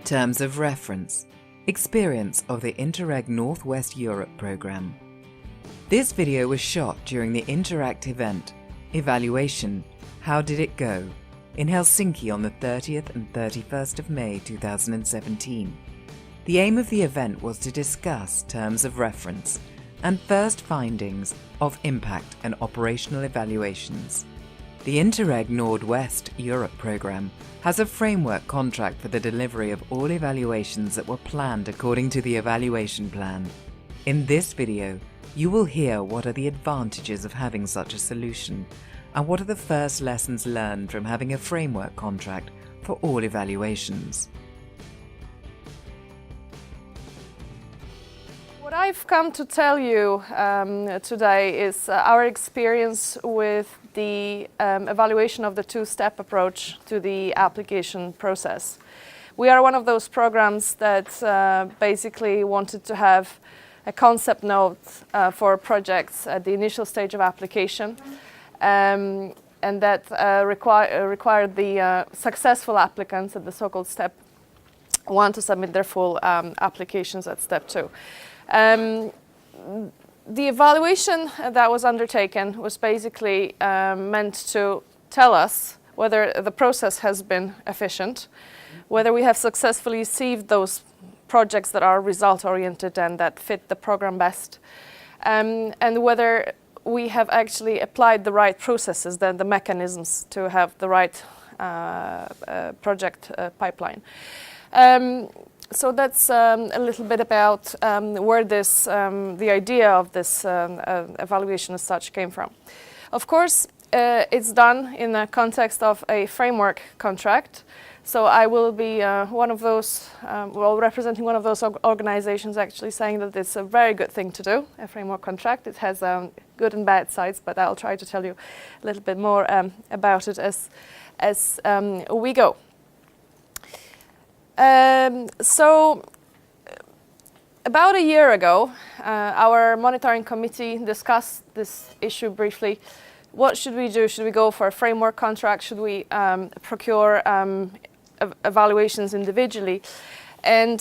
Terms of Reference. Experience of the Interreg Northwest Europe program. This video was shot during the Interact event, Evaluation, How Did It Go?, in Helsinki on the 30th and 31st of May 2017. The aim of the event was to discuss terms of reference and first findings of impact and operational evaluations. The Interreg Northwest Europe program has a framework contract for the delivery of all evaluations that were planned according to the evaluation plan. In this video, you will hear what are the advantages of having such a solution and what are the first lessons learned from having a framework contract for all evaluations. What I've come to tell you today is our experience with the evaluation of the two-step approach to the application process. We are one of those programs that basically wanted to have a concept note for projects at the initial stage of application, and that required the successful applicants at the so-called step 1 to submit their full applications at step 2. The evaluation that was undertaken was basically meant to tell us whether the process has been efficient, whether we have successfully received those projects that are result-oriented and that fit the program best, and whether we have actually applied the right processes, the mechanisms to have the right project pipeline. So that's a little bit about where this, the idea of this evaluation as such came from. Of course, it's done in the context of a framework contract. So I will be one of those, representing one of those organizations actually saying that it's a very good thing to do, a framework contract. It has good and bad sides, but I'll try to tell you a little bit more about it as we go. So about a year ago, our monitoring committee discussed this issue briefly. What should we do? Should we go for a framework contract? Should we procure evaluations individually? And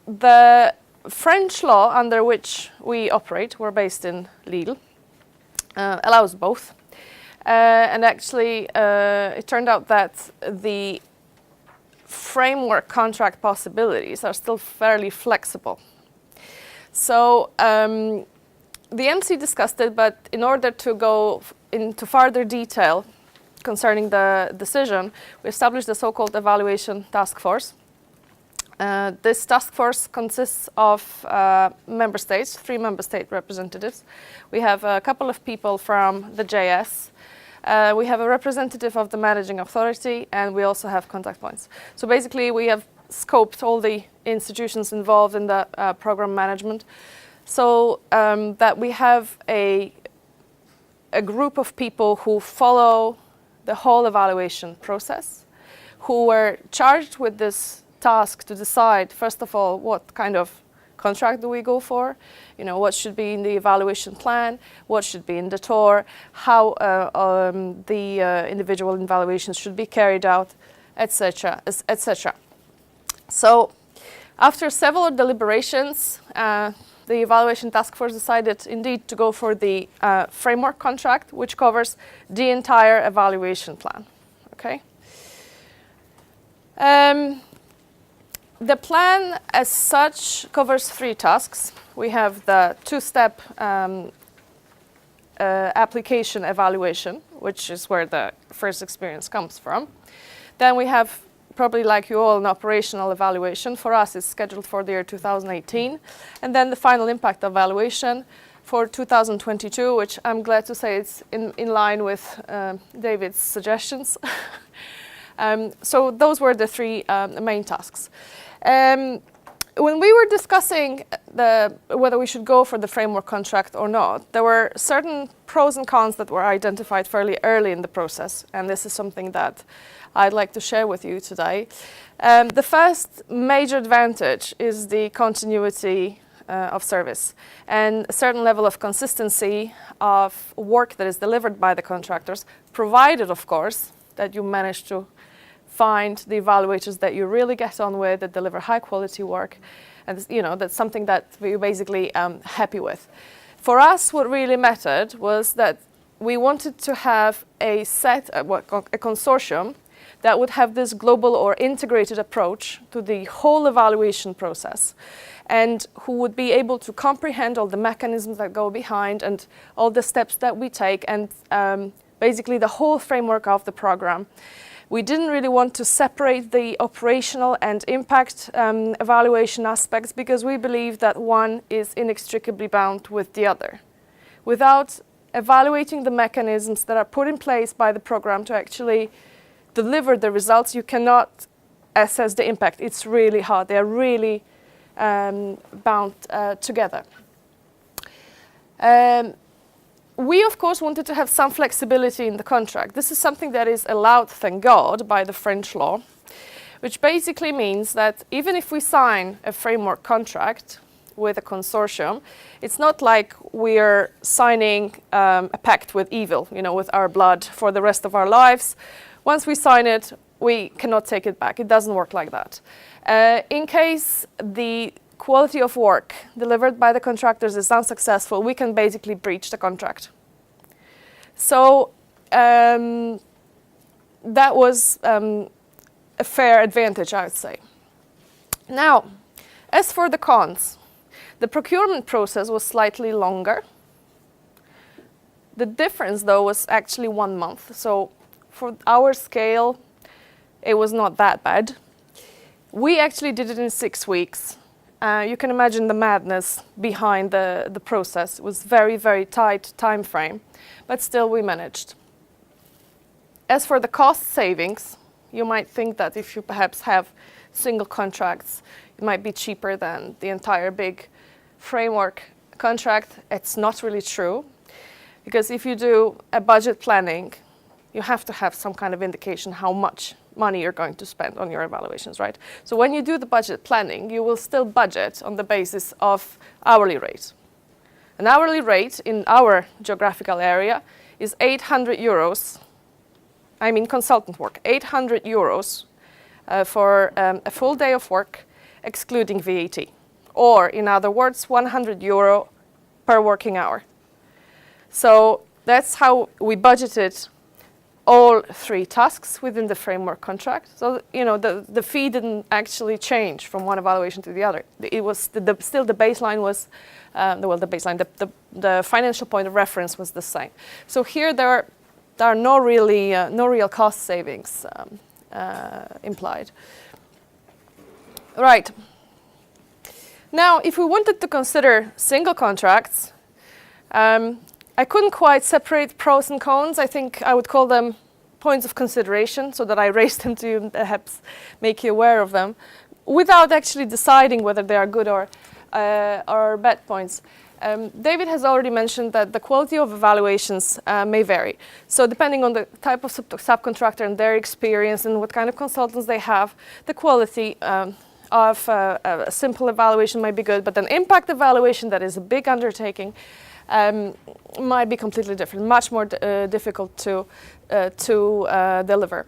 the French law under which we operate, we're based in Lille, allows both. And actually, it turned out that the framework contract possibilities are still fairly flexible. So the MC discussed it, but in order to go into further detail concerning the decision, we established the so-called evaluation task force. This task force consists of member states, 3 member state representatives. We have a couple of people from the JS. We have a representative of the managing authority, and we also have contact points. So basically, we have scoped all the institutions involved in the program management, so that we have a group of people who follow the whole evaluation process, who were charged with this task to decide, first of all, what kind of contract do we go for? You know, what should be in the evaluation plan? What should be in the ToR? How the individual evaluations should be carried out, etc., etc. So, after several deliberations, the evaluation task force decided indeed to go for the framework contract, which covers the entire evaluation plan. Okay. The plan as such covers 3 tasks. We have the two-step application evaluation, which is where the first experience comes from. Then we have, probably like you all, an operational evaluation. For us, it's scheduled for the year 2018. And then the final impact evaluation for 2022, which I'm glad to say it's in line with David's suggestions. So those were the 3 main tasks. When we were discussing whether we should go for the framework contract or not, there were certain pros and cons that were identified fairly early in the process, and this is something that I'd like to share with you today. The first major advantage is the continuity of service and a certain level of consistency of work that is delivered by the contractors, provided, of course, that you manage to find the evaluators that you really get on with, that deliver high quality work, and that's something that we're basically happy with. For us, what really mattered was that we wanted to have a consortium that would have this global or integrated approach to the whole evaluation process, and who would be able to comprehend all the mechanisms that go behind and all the steps that we take, and basically the whole framework of the program. We didn't really want to separate the operational and impact evaluation aspects, because we believe that one is inextricably bound with the other. Without evaluating the mechanisms that are put in place by the program to actually deliver the results, you cannot assess the impact. It's really hard. They're really bound together. We, of course, wanted to have some flexibility in the contract. This is something that is allowed, thank God, by the French law, which basically means that even if we sign a framework contract with a consortium, it's not like we're signing a pact with evil, with our blood for the rest of our lives. Once we sign it, we cannot take it back. It doesn't work like that. In case the quality of work delivered by the contractors is unsuccessful, we can basically breach the contract. So that was a fair advantage, I would say. Now, as for the cons, the procurement process was slightly longer. The difference, though, was actually 1 month. So for our scale, it was not that bad. We actually did it in 6 weeks. You can imagine the madness behind the process. It was very, very tight time frame, but still we managed. As for the cost savings, you might think that if you perhaps have single contracts, it might be cheaper than the entire big framework contract. It's not really true, because if you do a budget planning, you have to have some kind of indication how much money you're going to spend on your evaluations, right? So when you do the budget planning, you will still budget on the basis of hourly rate. An hourly rate in our geographical area is 800 euros. I mean consultant work, 800 euros for a full day of work, excluding VAT. Or, in other words, 100 euro per working hour. So that's how we budgeted all 3 tasks within the framework contract. So, the fee didn't actually change from one evaluation to the other. It was still the baseline was, the financial point of reference was the same. So here there are no real cost savings implied. Right. Now, if we wanted to consider single contracts, I couldn't quite separate pros and cons. I think I would call them points of consideration, so that I raised them to you and perhaps make you aware of them, without actually deciding whether they are good or bad points. David has already mentioned that the quality of evaluations may vary. So depending on the type of subcontractor and their experience and what kind of consultants they have, the quality of a simple evaluation might be good, but an impact evaluation that is a big undertaking might be completely different, much more difficult to deliver.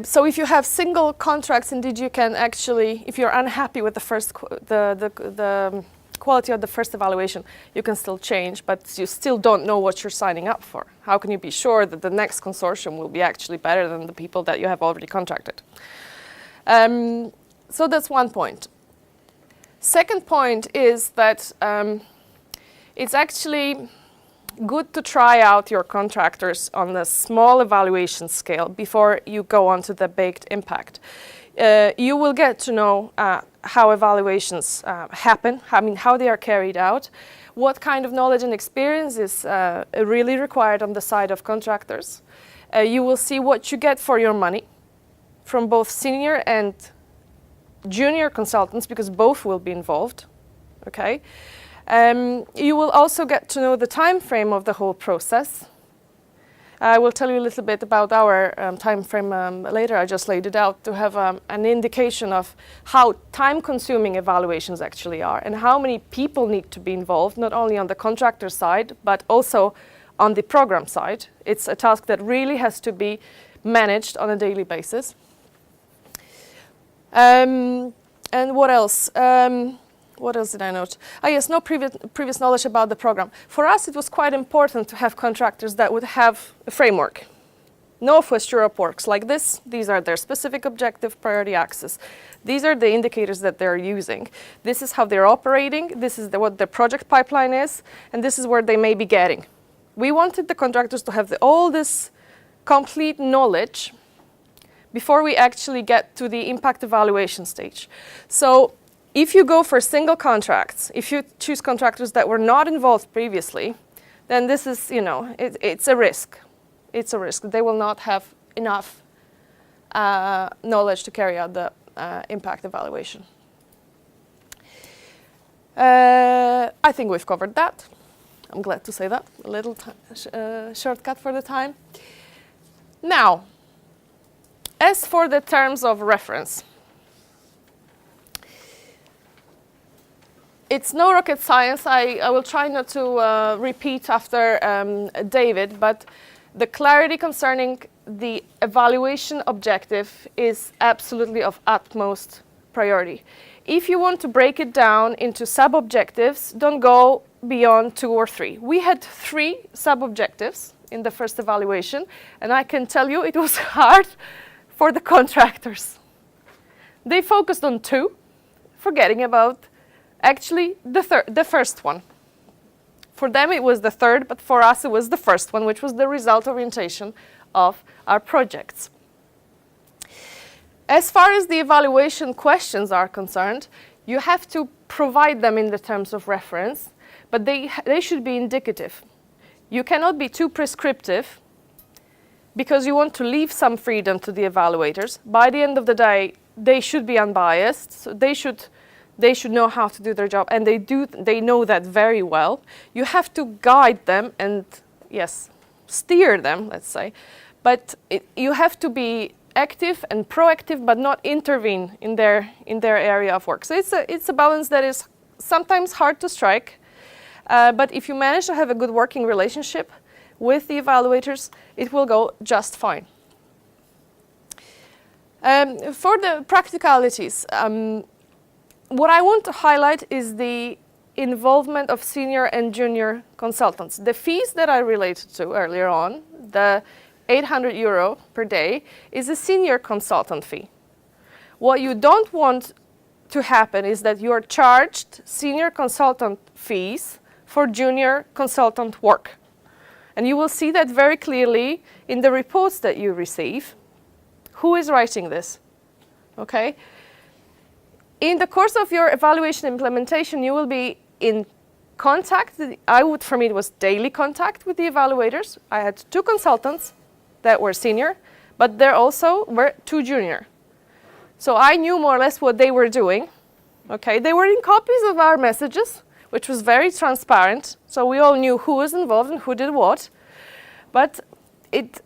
So if you have single contracts, indeed you can actually, if you're unhappy with the quality of the first evaluation, you can still change, but you still don't know what you're signing up for. How can you be sure that the next consortium will be actually better than the people that you have already contracted? So that's one point. Second point is that it's actually good to try out your contractors on a small evaluation scale before you go on to the big impact. You will get to know how evaluations happen, how they are carried out, what kind of knowledge and experience is really required on the side of contractors. You will see what you get for your money from both senior and junior consultants, because both will be involved. Okay. You will also get to know the time frame of the whole process. I will tell you a little bit about our time frame later. I just laid it out to have an indication of how time-consuming evaluations actually are and how many people need to be involved, not only on the contractor side, but also on the program side. It's a task that really has to be managed on a daily basis. And what else? What else did I note? Yes, no previous knowledge about the program. For us, it was quite important to have contractors that would have a framework. Northwest Europe works like this. These are their specific objective, priority access. These are the indicators that they're using. This is how they're operating. This is what the project pipeline is. And this is where they may be getting. We wanted the contractors to have all this complete knowledge before we actually get to the impact evaluation stage. So if you go for single contracts, if you choose contractors that were not involved previously, then this is, it's a risk. It's a risk. They will not have enough knowledge to carry out the impact evaluation. I think we've covered that. I'm glad to say that. A little shortcut for the time. Now, as for the terms of reference, it's no rocket science. I will try not to repeat after David, but the clarity concerning the evaluation objective is absolutely of utmost priority. If you want to break it down into sub-objectives, don't go beyond 2 or 3. We had 3 sub-objectives in the first evaluation, and I can tell you it was hard for the contractors. They focused on 2, forgetting about actually the first one. For them it was the third, but for us it was the first one, which was the result orientation of our projects. As far as the evaluation questions are concerned, you have to provide them in the terms of reference, but they should be indicative. You cannot be too prescriptive because you want to leave some freedom to the evaluators. By the end of the day, they should be unbiased, so they should know how to do their job, and they know that very well. You have to guide them and, yes, steer them, let's say, but you have to be active and proactive, but not intervene in their area of work. So it's a balance that is sometimes hard to strike, but if you manage to have a good working relationship with the evaluators, it will go just fine. For the practicalities, what I want to highlight is the involvement of senior and junior consultants. The fees that I related to earlier on, the 800 euro per day, is a senior consultant fee. What you don't want to happen is that you are charged senior consultant fees for junior consultant work. And you will see that very clearly in the reports that you receive. Who is writing this? Okay? In the course of your evaluation implementation, you will be in contact. For me, it was daily contact with the evaluators. I had 2 consultants that were senior, but there also were 2 junior. So I knew more or less what they were doing. Okay, they were in copies of our messages, which was very transparent. So we all knew who was involved and who did what. But it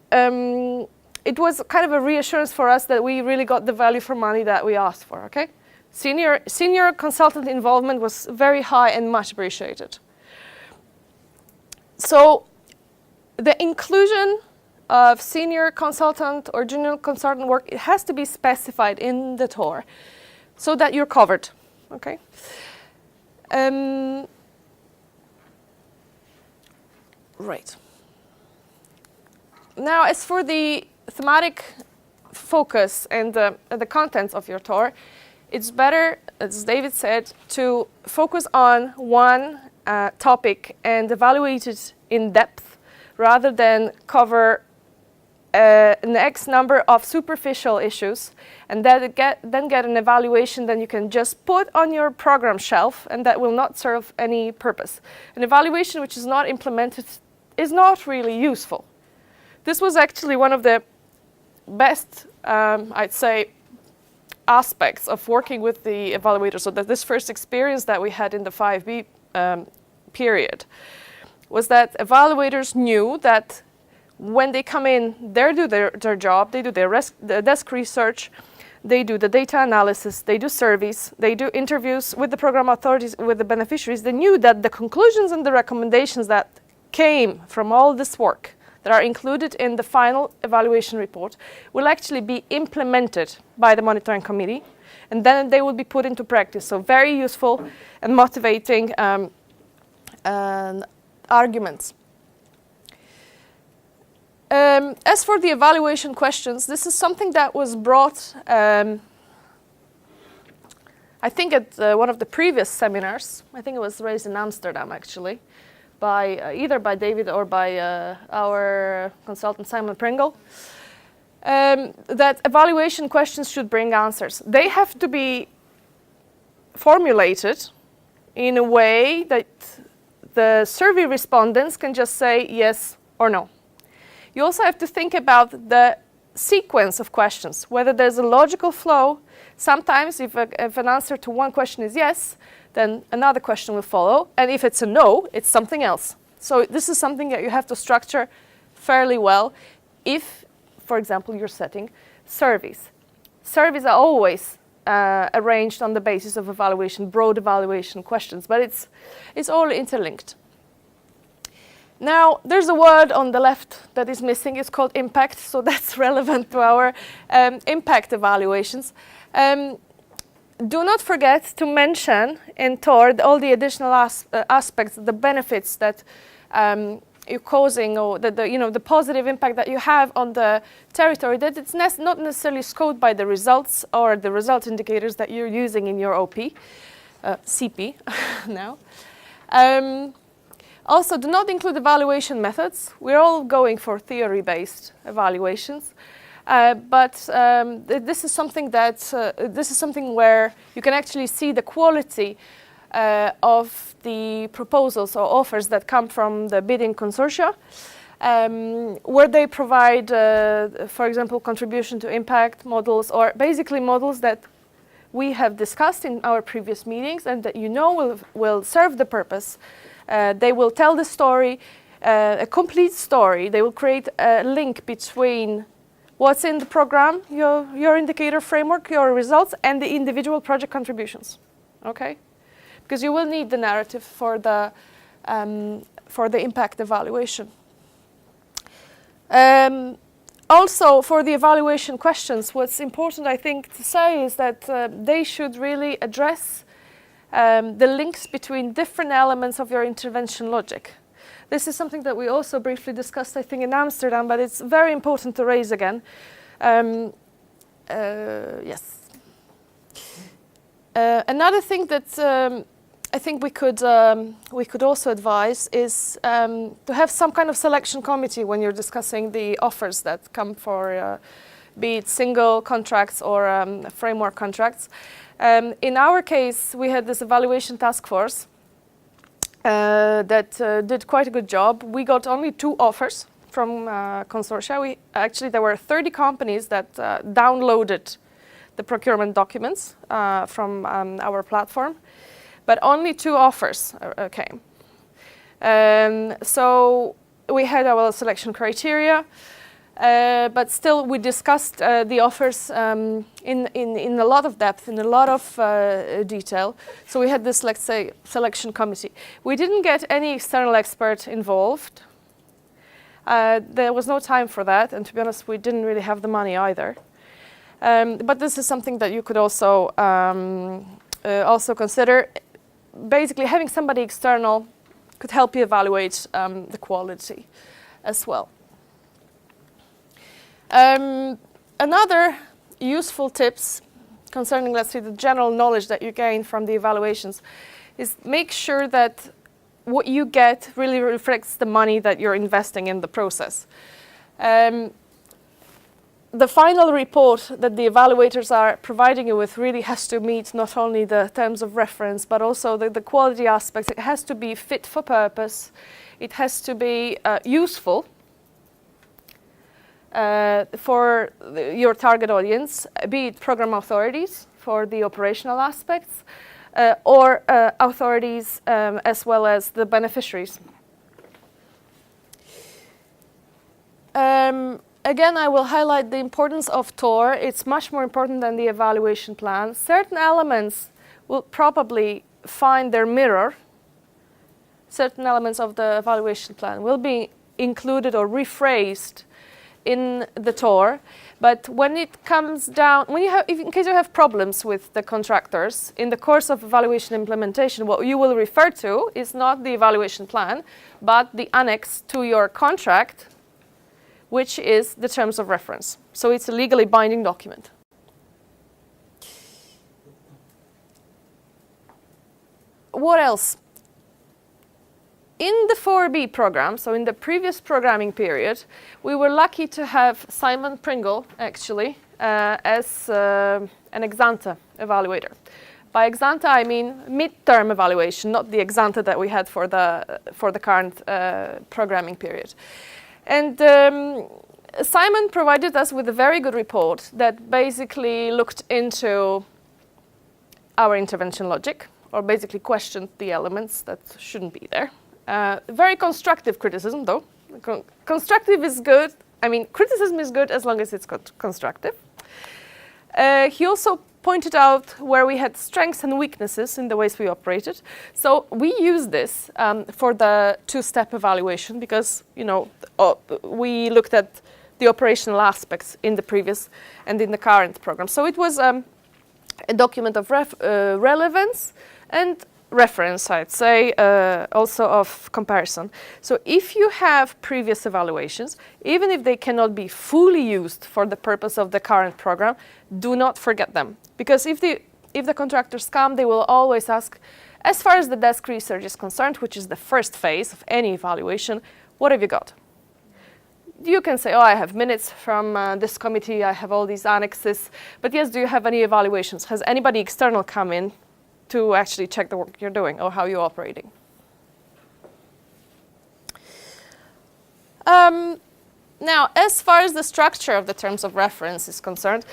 was kind of a reassurance for us that we really got the value for money that we asked for. Okay. Senior consultant involvement was very high and much appreciated. So the inclusion of senior consultant or junior consultant work, it has to be specified in the ToR so that you're covered. Okay. Right. Now, as for the thematic focus and the contents of your ToR, it's better, as David said, to focus on one topic and evaluate it in depth rather than cover an X number of superficial issues and then get an evaluation that you can just put on your program shelf and that will not serve any purpose. An evaluation which is not implemented is not really useful. This was actually one of the best, I'd say, aspects of working with the evaluator, so that this first experience that we had in the 5B period was that evaluators knew that when they come in, they do their job, they do their desk research, they do the data analysis, they do surveys, they do interviews with the program authorities, with the beneficiaries. They knew that the conclusions and the recommendations that came from all this work that are included in the final evaluation report will actually be implemented by the monitoring committee, and then they will be put into practice. So very useful and motivating arguments. As for the evaluation questions, this is something that was brought, I think at one of the previous seminars. I think it was raised in Amsterdam, actually, by either by David or by our consultant Simon Pringle, that evaluation questions should bring answers. They have to be formulated in a way that the survey respondents can just say yes or no. You also have to think about the sequence of questions, whether there's a logical flow. Sometimes if an answer to one question is yes, then another question will follow. And if it's a no, it's something else. So this is something that you have to structure fairly well if, for example, you're setting surveys. Surveys are always arranged on the basis of evaluation, broad evaluation questions, but it's all interlinked. Now, there's a word on the left that is missing. It's called impact, so that's relevant to our impact evaluations. Do not forget to mention in ToR all the additional aspects, the benefits that you're causing, or the positive impact that you have on the territory, that it's not necessarily scored by the results or the result indicators that you're using in your OP, CP now. Also, do not include evaluation methods. We're all going for theory-based evaluations, but this is something where you can actually see the quality of the proposals or offers that come from the bidding consortia, where they provide, for example, contribution to impact models, or basically models that we have discussed in our previous meetings and that will serve the purpose. They will tell the story, a complete story. They will create a link between what's in the program, your indicator framework, your results, and the individual project contributions. Okay? Because you will need the narrative for the impact evaluation. Also, for the evaluation questions, what's important, I think, to say is that they should really address the links between different elements of your intervention logic. This is something that we also briefly discussed, I think, in Amsterdam, but it's very important to raise again. Yes. Another thing that I think we could also advise is to have some kind of selection committee when you're discussing the offers that come for, be it single contracts or framework contracts. In our case, we had this evaluation task force that did quite a good job. We got only 2 offers from consortia. There were 30 companies that downloaded the procurement documents from our platform, but only 2 offers came. So we had our selection criteria. But still, we discussed the offers in a lot of depth, in a lot of detail. So we had this, let's say, selection committee. We didn't get any external expert involved. There was no time for that, and to be honest, we didn't really have the money either. But this is something that you could also consider. Basically, having somebody external could help you evaluate the quality as well. Another useful tips concerning, let's say, the general knowledge that you gain from the evaluations is make sure that what you get really reflects the money that you're investing in the process. The final report that the evaluators are providing you with really has to meet not only the terms of reference, but also the quality aspects. It has to be fit for purpose. It has to be useful for your target audience, be it program authorities for the operational aspects, or authorities as well as the beneficiaries. Again, I will highlight the importance of ToR. It's much more important than the evaluation plan. Certain elements will probably find their mirror. Certain elements of the evaluation plan will be included or rephrased in the ToR. But when it comes down, in case you have problems with the contractors, in the course of evaluation implementation, what you will refer to is not the evaluation plan, but the annex to your contract, which is the terms of reference. So it's a legally binding document. What else? In the 4B program, so in the previous programming period, we were lucky to have Simon Pringle, actually, as an ex-ante evaluator. By ex-ante, I mean mid-term evaluation, not the ex-ante that we had for the current programming period. And Simon provided us with a very good report that basically looked into our intervention logic, or basically questioned the elements that shouldn't be there. Very constructive criticism, though. Constructive is good. I mean, criticism is good as long as it's constructive. He also pointed out where we had strengths and weaknesses in the ways we operated. So we use this for the two-step evaluation because, we looked at the operational aspects in the previous and in the current program. So it was a document of relevance and reference, I'd say, also of comparison. So if you have previous evaluations, even if they cannot be fully used for the purpose of the current program, do not forget them. Because if the contractors come, they will always ask, as far as the desk research is concerned, which is the first phase of any evaluation, what have you got? You can say, I have minutes from this committee, I have all these annexes, but yes, do you have any evaluations? Has anybody external come in to actually check the work you're doing or how you're operating? Now, as far as the structure of the terms of reference is concerned,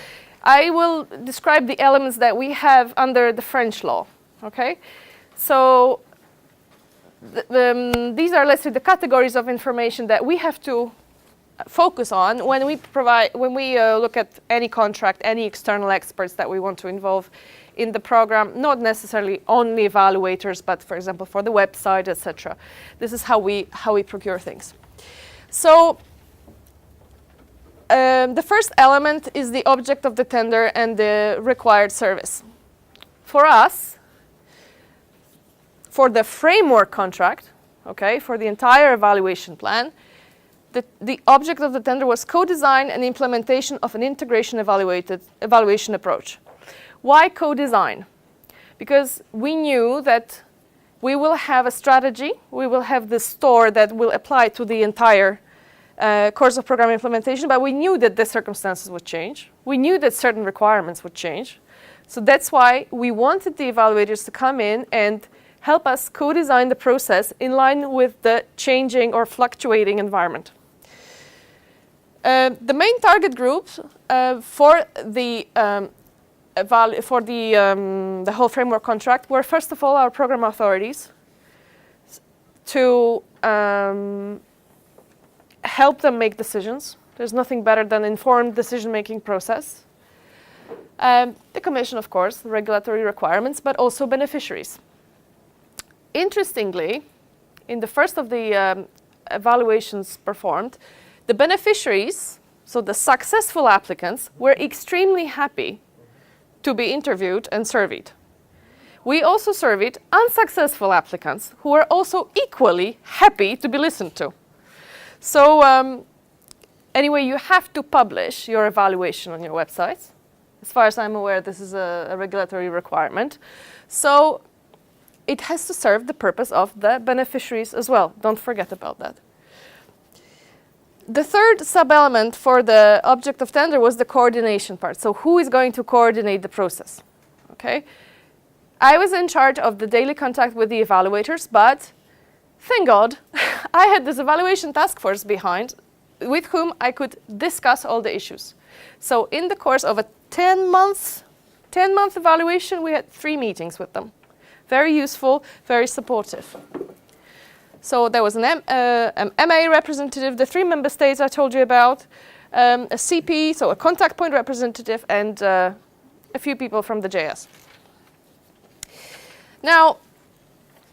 I will describe the elements that we have under the French law. Okay, so these are, let's say, the categories of information that we have to focus on when we look at any contract, any external experts that we want to involve in the program, not necessarily only evaluators, but for example, for the website, etc. This is how we procure things. So the first element is the object of the tender and the required service. For us, for the framework contract, okay, for the entire evaluation plan, the object of the tender was co-design and implementation of an integration evaluation approach. Why co-design? Because we knew that we will have a strategy, we will have this ToR that will apply to the entire course of program implementation, but we knew that the circumstances would change. We knew that certain requirements would change. So that's why we wanted the evaluators to come in and help us co-design the process in line with the changing or fluctuating environment. The main target groups for the whole framework contract were, first of all, our program authorities to help them make decisions. There's nothing better than informed decision-making process. The Commission, of course, the regulatory requirements, but also beneficiaries. Interestingly, in the first of the evaluations performed, the beneficiaries, so the successful applicants, were extremely happy to be interviewed and surveyed. We also surveyed unsuccessful applicants who were also equally happy to be listened to. So anyway, you have to publish your evaluation on your website. As far as I'm aware, this is a regulatory requirement. So it has to serve the purpose of the beneficiaries as well. Don't forget about that. The third sub-element for the object of tender was the coordination part. So who is going to coordinate the process? Okay. I was in charge of the daily contact with the evaluators, but thank God, I had this evaluation task force behind with whom I could discuss all the issues. So in the course of a 10-month evaluation, we had 3 meetings with them. Very useful, very supportive. So there was an MA representative, the 3 member states I told you about, a CP, so a contact point representative, and a few people from the JS. Now,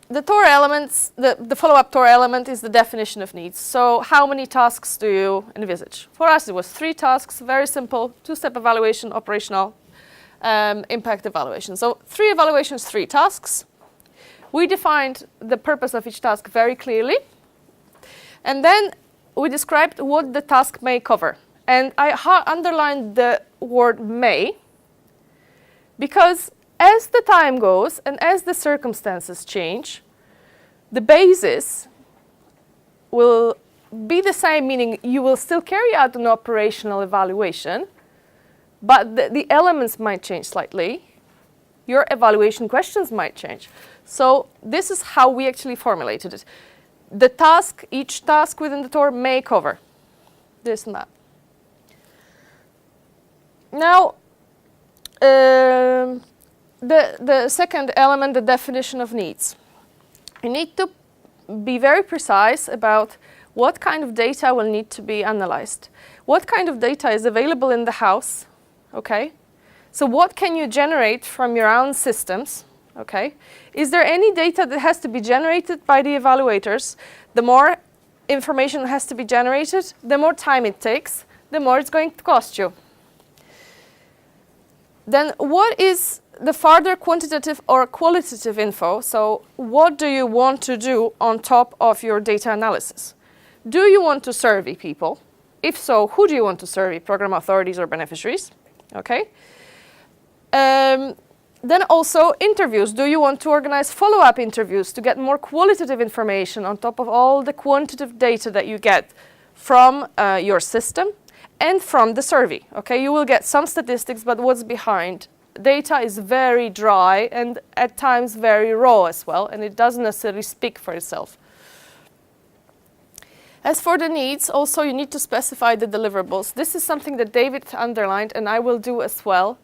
the ToR elements, the follow-up ToR element is the definition of needs. So how many tasks do you envisage? For us, it was 3 tasks, very simple, 2-step evaluation, operational impact evaluation. So 3 evaluations, 3 tasks. We defined the purpose of each task very clearly. And then we described what the task may cover. And I underlined the word may, because as the time goes and as the circumstances change, the basis will be the same, meaning you will still carry out an operational evaluation, but the elements might change slightly. Your evaluation questions might change. So this is how we actually formulated it. The task, each task within the ToR may cover this and that. Now, the second element, the definition of needs. You need to be very precise about what kind of data will need to be analyzed. What kind of data is available in the house, okay? So what can you generate from your own systems, okay? Is there any data that has to be generated by the evaluators? The more information has to be generated, the more time it takes, the more it's going to cost you. Then what is the further quantitative or qualitative info? So what do you want to do on top of your data analysis? Do you want to survey people? If so, who do you want to survey? Program authorities or beneficiaries? Okay. Then also interviews. Do you want to organize follow-up interviews to get more qualitative information on top of all the quantitative data that you get from your system and from the survey? Okay, you will get some statistics, but what's behind? Data is very dry and at times very raw as well, and it doesn't necessarily speak for itself. As for the needs, also you need to specify the deliverables. This is something that David underlined, and I will do as well.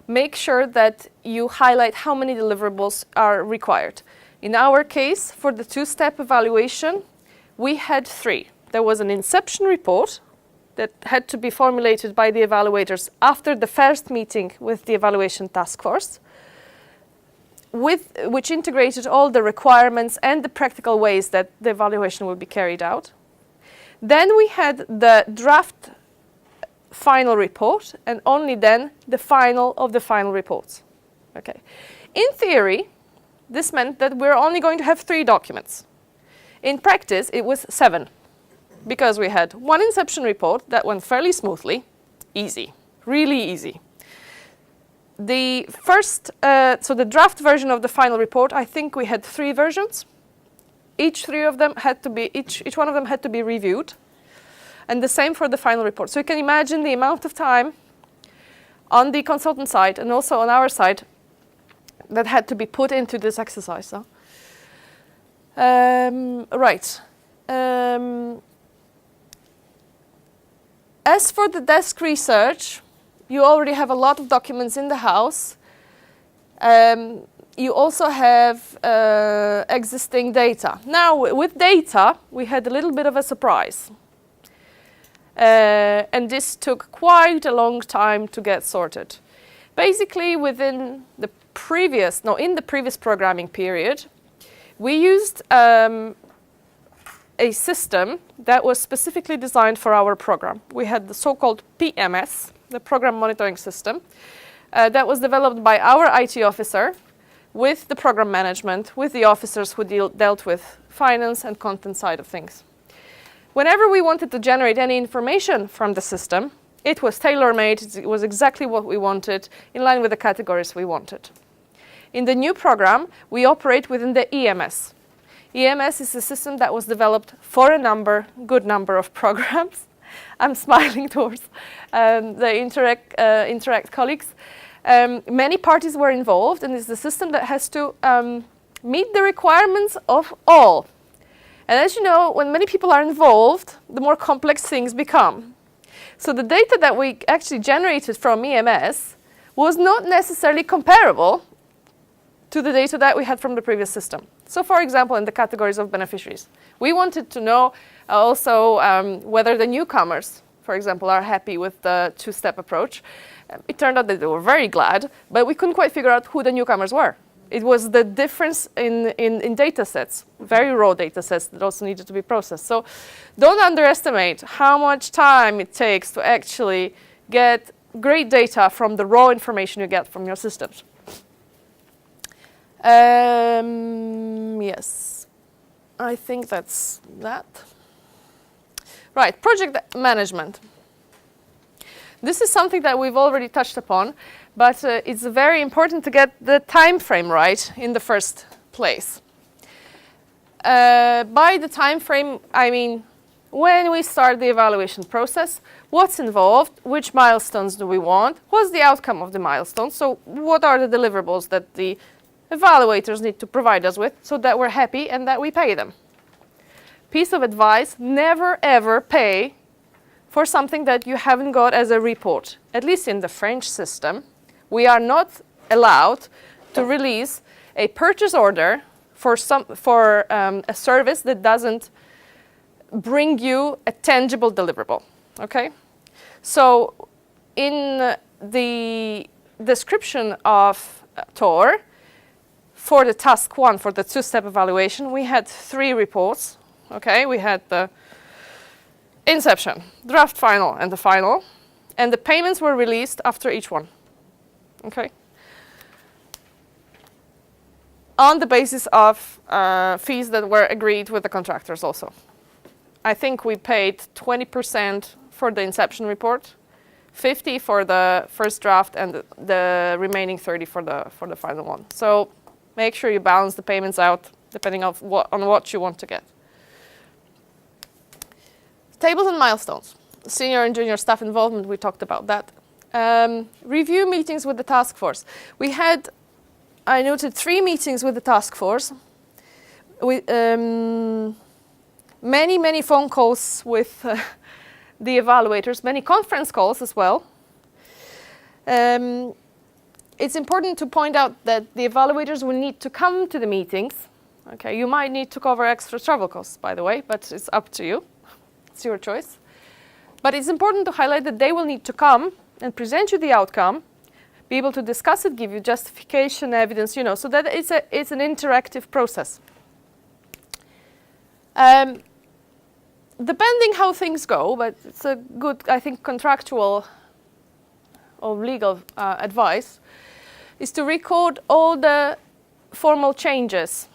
Make sure that you highlight how many deliverables are required. In our case, for the 2-step evaluation, we had 3. There was an inception report that had to be formulated by the evaluators after the first meeting with the evaluation task force, which integrated all the requirements and the practical ways that the evaluation will be carried out. Then we had the draft final report, and only then the final of the final reports. Okay. In theory, this meant that we're only going to have 3 documents. In practice, it was 7, because we had 1 inception report that went fairly smoothly, easy, really easy. The first, so the draft version of the final report, I think we had 3 versions. Each one of them had to be reviewed, and the same for the final report. So you can imagine the amount of time on the consultant side and also on our side that had to be put into this exercise. Huh? Right. As for the desk research, you already have a lot of documents in the house. You also have existing data. Now, with data, we had a little bit of a surprise. And this took quite a long time to get sorted. Basically, in the previous programming period, we used a system that was specifically designed for our program. We had the so-called PMS, the Program Monitoring System, that was developed by our IT officer with the program management, with the officers who dealt with finance and content side of things. Whenever we wanted to generate any information from the system, it was tailor-made, it was exactly what we wanted, in line with the categories we wanted. In the new program, we operate within the EMS. EMS is a system that was developed for a good number of programs. I'm smiling towards the Interact colleagues. Many parties were involved, and it's the system that has to meet the requirements of all. And as you know, when many people are involved, the more complex things become. So the data that we actually generated from EMS was not necessarily comparable to the data that we had from the previous system. So for example, in the categories of beneficiaries, we wanted to know also whether the newcomers, for example, are happy with the 2-step approach. It turned out that they were very glad, but we couldn't quite figure out who the newcomers were. It was the difference in data sets, very raw data sets that also needed to be processed. So don't underestimate how much time it takes to actually get great data from the raw information you get from your systems. Yes, I think that's that. Right, project management. This is something that we've already touched upon, but it's very important to get the time frame right in the first place. By the time frame, I mean when we start the evaluation process, what's involved, which milestones do we want, what's the outcome of the milestones, so what are the deliverables that the evaluators need to provide us with so that we're happy and that we pay them. Piece of advice, never ever pay for something that you haven't got as a report. At least in the French system, we are not allowed to release a purchase order for a service that doesn't bring you a tangible deliverable, okay? So in the description of ToR, for the task 1, for the 2-step evaluation, we had 3 reports, okay? We had the inception, draft final, and the final, and the payments were released after each one, okay? On the basis of fees that were agreed with the contractors also. I think we paid 20% for the inception report, 50 for the first draft, and the remaining 30 for the final one. So make sure you balance the payments out depending on what you want to get. Tables and milestones. Senior and junior staff involvement, we talked about that. Review meetings with the task force. We had, I noted, 3 meetings with the task force. Many phone calls with the evaluators, many conference calls as well. It's important to point out that the evaluators will need to come to the meetings. Okay, you might need to cover extra travel costs, by the way, but it's up to you. It's your choice. But it's important to highlight that they will need to come and present you the outcome, be able to discuss it, give you justification, evidence, so that it's an interactive process. Depending how things go, but it's a good, I think, contractual or legal advice, is to record all the formal changes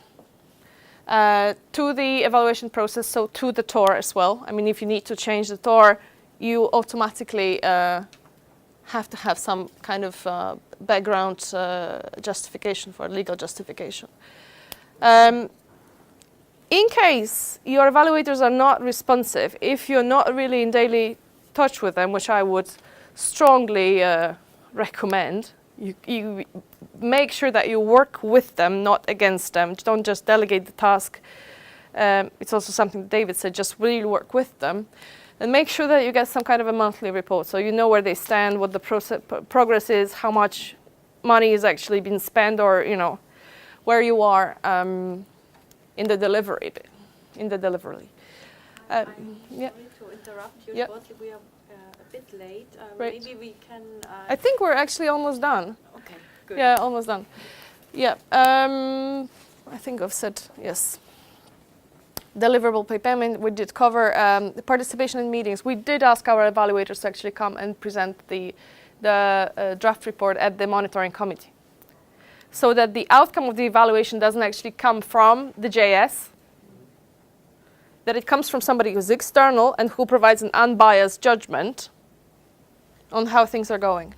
to the evaluation process, so to the ToR as well. I mean, if you need to change the ToR, you automatically have to have some kind of background justification for legal justification. In case your evaluators are not responsive, if you're not really in daily touch with them, which I would strongly recommend, you make sure that you work with them, not against them. Don't just delegate the task. It's also something David said, just really work with them. And make sure that you get some kind of a monthly report, so you know where they stand, what the progress is, how much money is actually being spent, or where you are in the delivery. Yeah. Sorry to interrupt you, but we are a bit late. Right. Maybe we can. I think we're actually almost done. Okay, good. Yeah, almost done. Yeah, I think I've said yes. Deliverable payment, we did cover the participation in meetings. We did ask our evaluators to actually come and present the draft report at the monitoring committee, so that the outcome of the evaluation doesn't actually come from the JS, that it comes from somebody who's external and who provides an unbiased judgment on how things are going.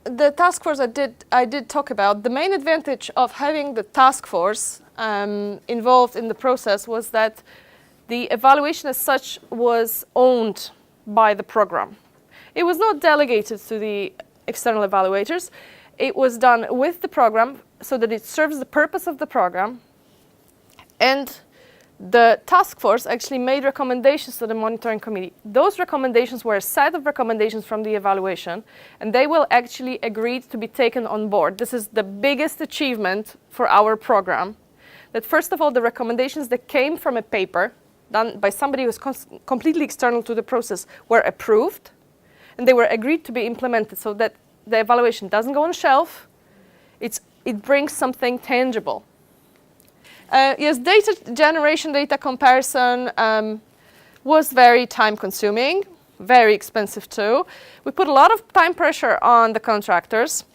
The task force I did talk about. The main advantage of having the task force involved in the process was that the evaluation as such was owned by the program. It was not delegated to the external evaluators. It was done with the program so that it serves the purpose of the program. And the task force actually made recommendations to the monitoring committee. Those recommendations were a set of recommendations from the evaluation, and they will actually agree to be taken on board. This is the biggest achievement for our program. That first of all, the recommendations that came from a paper done by somebody who was completely external to the process were approved, and they were agreed to be implemented, so that the evaluation doesn't go on a shelf. It brings something tangible. Yes, data generation, data comparison was very time-consuming, very expensive too. We put a lot of time pressure on the contractors.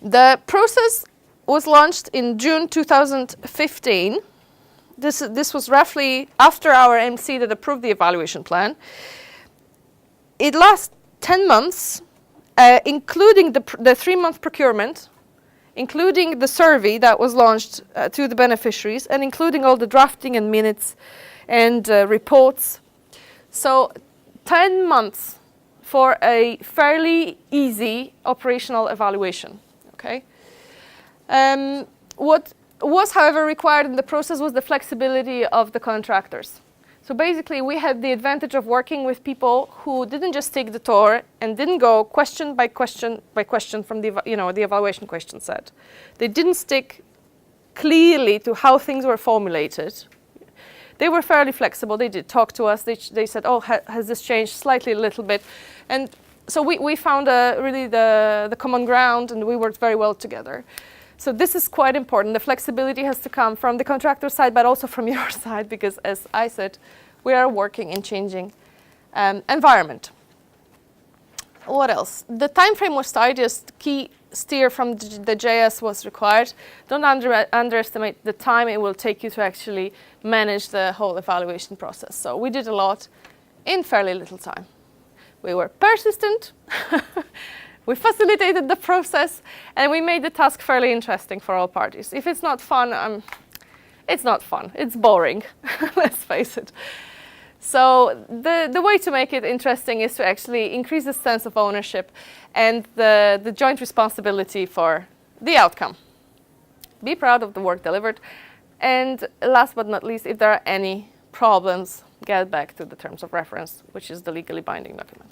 The process was launched in June 2015. This was roughly after our MC that approved the evaluation plan. It lasts 10 months, including the 3-month procurement, including the survey that was launched to the beneficiaries, and including all the drafting and minutes and reports. So 10 months for a fairly easy operational evaluation. Okay. What was, however, required in the process was the flexibility of the contractors. So basically, we had the advantage of working with people who didn't just take the ToR and didn't go question by question by question from the evaluation question set. They didn't stick clearly to how things were formulated. They were fairly flexible. They did talk to us. They said, "Oh, has this changed slightly, a little bit?" And so we found really the common ground, and we worked very well together. So this is quite important. The flexibility has to come from the contractor side, but also from your side, because as I said, we are working in changing environment. What else? The time frame was tight. Just key steer from the JS was required. Don't underestimate the time it will take you to actually manage the whole evaluation process. So we did a lot in fairly little time. We were persistent. We facilitated the process, and we made the task fairly interesting for all parties. If it's not fun, it's not fun. It's boring, let's face it. So the way to make it interesting is to actually increase the sense of ownership and the joint responsibility for the outcome. Be proud of the work delivered. And last but not least, if there are any problems, get back to the terms of reference, which is the legally binding document.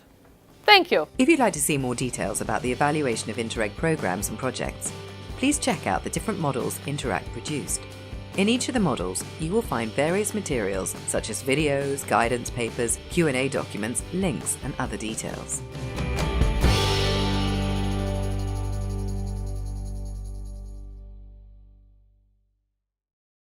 Thank you. If you'd like to see more details about the evaluation of Interreg programs and projects, please check out the different models Interact produced. In each of the models, you will find various materials such as videos, guidance papers, Q&A documents, links, and other details.